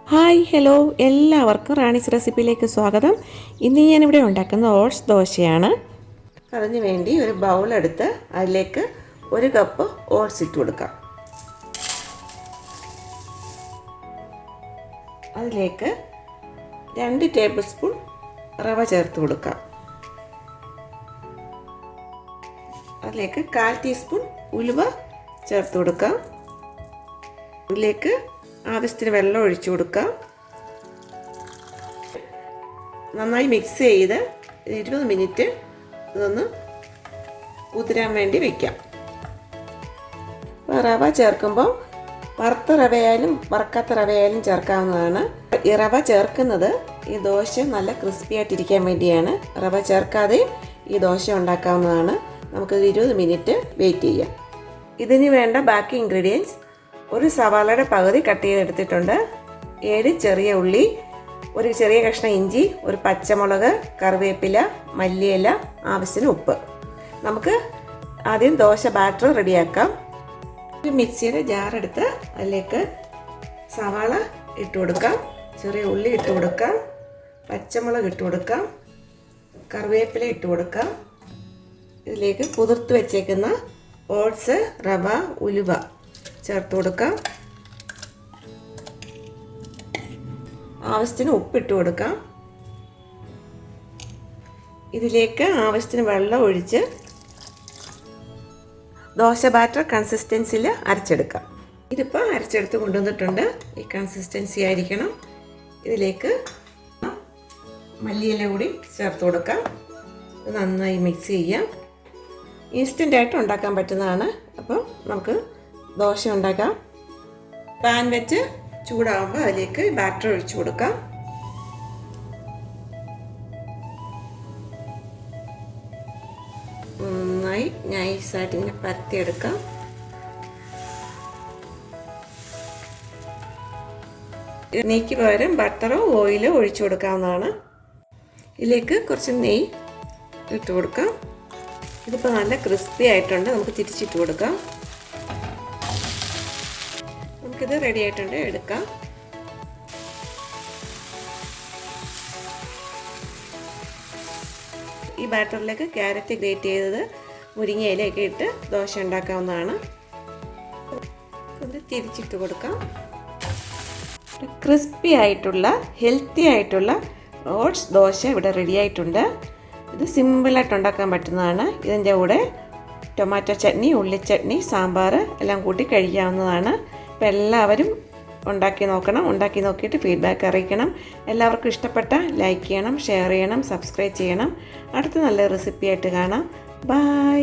Hi hello എല്ലാവർക്കും റാണീസ് റെസിപ്പിയിലേക്ക് സ്വാഗതം. ഇന്ന് ഞാനിവിടെ ഉണ്ടാക്കുന്ന ഓട്സ് ദോശയാണ്. അതിന് വേണ്ടി ഒരു ബൗളെടുത്ത് അതിലേക്ക് 1 കപ്പ് ഓട്സ് ഇട്ട് കൊടുക്കാം. അതിലേക്ക് 2 ടേബിൾ സ്പൂൺ റവ ചേർത്ത് കൊടുക്കാം. അതിലേക്ക് 1/4 ടീസ്പൂൺ ഉലുവ ചേർത്ത് കൊടുക്കാം. ഇതിലേക്ക് ആവശ്യത്തിന് വെള്ളം ഒഴിച്ചു കൊടുക്കാം. നന്നായി മിക്സ് ചെയ്ത് 20 മിനിറ്റ് ഇതൊന്ന് കുതിരാൻ വേണ്ടി വയ്ക്കാം. റവ ചേർക്കുമ്പോൾ വറുത്ത റവയായാലും വറക്കാത്ത റവയായാലും ചേർക്കാവുന്നതാണ്. ഈ റവ ചേർക്കുന്നത് ഈ ദോശ നല്ല ക്രിസ്പി ആയിട്ടിരിക്കാൻ വേണ്ടിയാണ്. റവ ചേർക്കാതെ ഈ ദോശ ഉണ്ടാക്കാവുന്നതാണ്. നമുക്കത് 20 മിനിറ്റ് വെയിറ്റ് ചെയ്യാം. ഇതിന് വേണ്ട ബാക്കി ഇൻഗ്രീഡിയൻസ്: ഒരു സവാളയുടെ പകുതി കട്ട് ചെയ്തെടുത്തിട്ടുണ്ട്, 7 ചെറിയ ഉള്ളി, ഒരു ചെറിയ കഷ്ണം ഇഞ്ചി, ഒരു പച്ചമുളക്, കറിവേപ്പില, മല്ലിയില, ആവശ്യത്തിന് ഉപ്പ്. നമുക്ക് ആദ്യം ദോശ ബാറ്റർ റെഡിയാക്കാം. ഒരു മിക്സിയുടെ ജാറെടുത്ത് അതിലേക്ക് സവാള ഇട്ട് കൊടുക്കാം, ചെറിയ ഉള്ളി ഇട്ട് കൊടുക്കാം, പച്ചമുളക് ഇട്ട് കൊടുക്കാം, കറിവേപ്പില ഇട്ട് കൊടുക്കാം. ഇതിലേക്ക് കുതിർത്ത് വെച്ചേക്കുന്ന ഓട്സ്, റവ, ഉലുവ ചേർത്ത് കൊടുക്കാം. ആവശ്യത്തിന് ഉപ്പിട്ട് കൊടുക്കാം. ഇതിലേക്ക് ആവശ്യത്തിന് വെള്ളം ഒഴിച്ച് ദോശ ബാറ്റർ കൺസിസ്റ്റൻസിയിൽ അരച്ചെടുക്കാം. ഇതിപ്പോൾ അരച്ചെടുത്ത് കൊണ്ടുവന്നിട്ടുണ്ട്. ഈ കൺസിസ്റ്റൻസി ആയിരിക്കണം. ഇതിലേക്ക് മല്ലിയില കൂടി ചേർത്ത് കൊടുക്കാം. നന്നായി മിക്സ് ചെയ്യാം. ഇൻസ്റ്റൻ്റായിട്ട് ഉണ്ടാക്കാൻ പറ്റുന്നതാണ്. അപ്പോൾ നമുക്ക് ദോശ ഉണ്ടാക്കാം. പാൻ വെച്ച് ചൂടാകുമ്പോൾ അതിലേക്ക് ബാറ്റർ ഒഴിച്ചു കൊടുക്കാം. നന്നായി നൈസായിട്ട് ഇങ്ങനെ പരത്തിയെടുക്കാം. നെയ്ക്ക് പകരം ബട്ടറോ ഓയിലോ ഒഴിച്ചു കൊടുക്കാവുന്നതാണ്. ഇതിലേക്ക് കുറച്ച് നെയ്യ് ഇട്ട് കൊടുക്കാം. ഇതിപ്പോൾ നല്ല ക്രിസ്പി ആയിട്ടുണ്ട്. നമുക്ക് തിരിച്ചിട്ട് കൊടുക്കാം. നമുക്കിത് റെഡി ആയിട്ടുണ്ട്, എടുക്കാം. ഈ ബാറ്ററിലേക്ക് ക്യാരറ്റ് ഗ്രേറ്റ് ചെയ്തത്, മുരിങ്ങയിലൊക്കെ ഇട്ട് ദോശ ഉണ്ടാക്കാവുന്നതാണ്. ഇത് തിരിച്ചിട്ട് കൊടുക്കാം. ക്രിസ്പി ആയിട്ടുള്ള ഹെൽത്തി ആയിട്ടുള്ള ഓട്സ് ദോശ ഇവിടെ റെഡി ആയിട്ടുണ്ട്. ഇത് സിമ്പിളായിട്ട് ഉണ്ടാക്കാൻ പറ്റുന്നതാണ്. ഇതിൻ്റെ കൂടെ ടൊമാറ്റോ ചട്നി, ഉള്ളിച്ചട്നി, സാമ്പാർ എല്ലാം കൂട്ടി കഴിക്കാവുന്നതാണ്. അപ്പോൾ എല്ലാവരും ഉണ്ടാക്കി നോക്കണം. ഉണ്ടാക്കി നോക്കിയിട്ട് ഫീഡ്ബാക്ക് അറിയിക്കണം. എല്ലാവർക്കും ഇഷ്ടപ്പെട്ട ലൈക്ക് ചെയ്യണം, ഷെയർ ചെയ്യണം, സബ്സ്ക്രൈബ് ചെയ്യണം. അടുത്ത നല്ല റെസിപ്പി ആയിട്ട് കാണാം. ബൈ.